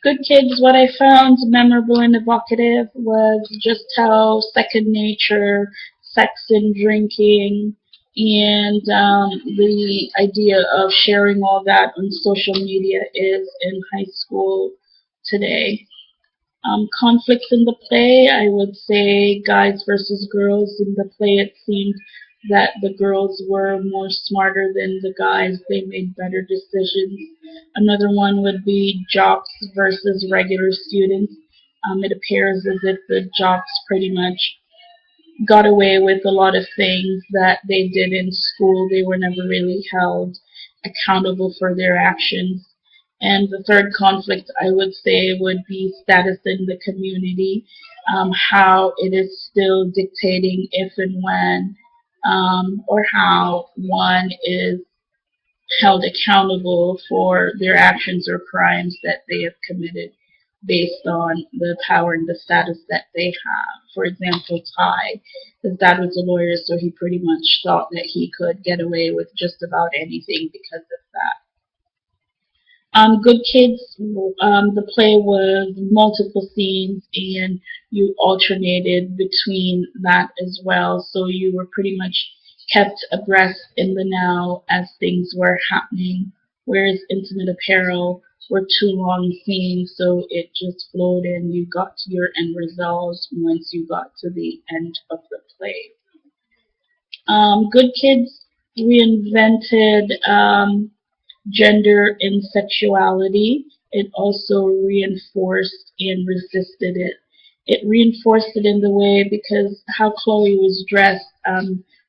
Good Kids, what I found memorable and evocative was just how second nature, sex and drinking, and the idea of sharing all that on social media is in high school today. Conflicts in the play, I would say guys versus girls. In the play, it seemed that the girls were more smarter than the guys. They made better decisions. Another one would be jocks versus regular students. It appears as if the jocks pretty much got away with a lot of things that they did in school. They were never really held accountable for their actions. And the third conflict, I would say, would be status in the community, how it is still dictating if and when, or how one is held accountable for their actions or crimes that they have committed based on the power and the status that they have. For example, Ty, his dad was a lawyer, so he pretty much thought that he could get away with just about anything because of that. Good Kids, the play was multiple scenes and you alternated between that as well. So you were pretty much kept abreast in the now as things were happening. Whereas Intimate Apparel were two long scenes, so it just flowed and you got to your end results once you got to the end of the play. Good Kids reinvented gender and sexuality. It also reinforced and resisted it. It reinforced it in the way because how Chloe was dressed,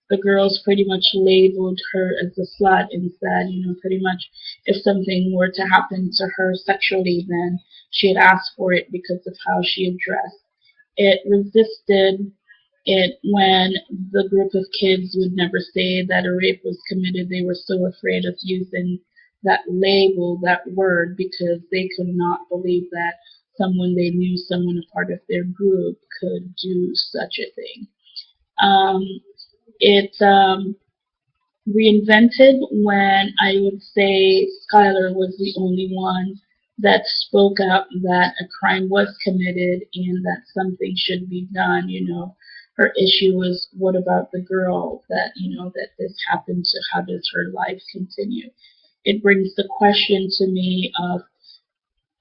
the girls pretty much labeled her as a slut and said, pretty much if something were to happen to her sexually, then she had asked for it because of how she had dressed. It resisted it when the group of kids would never say that a rape was committed. They were so afraid of using that label, that word, because they could not believe that someone they knew, someone a part of their group, could do such a thing. Um, it reinvented when I would say Skylar was the only one that spoke up that a crime was committed and that something should be done. Her issue was, what about the girl that this happened to? How does her life continue? It brings the question to me of,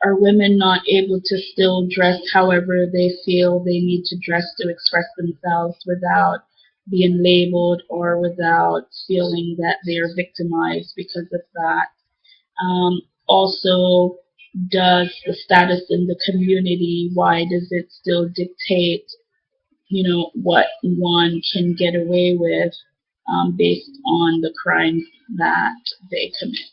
are women not able to still dress however they feel they need to dress to express themselves without being labeled or without feeling that they are victimized because of that? Also, does the status in the community, why does it still dictate, what one can get away with based on the crimes that they commit?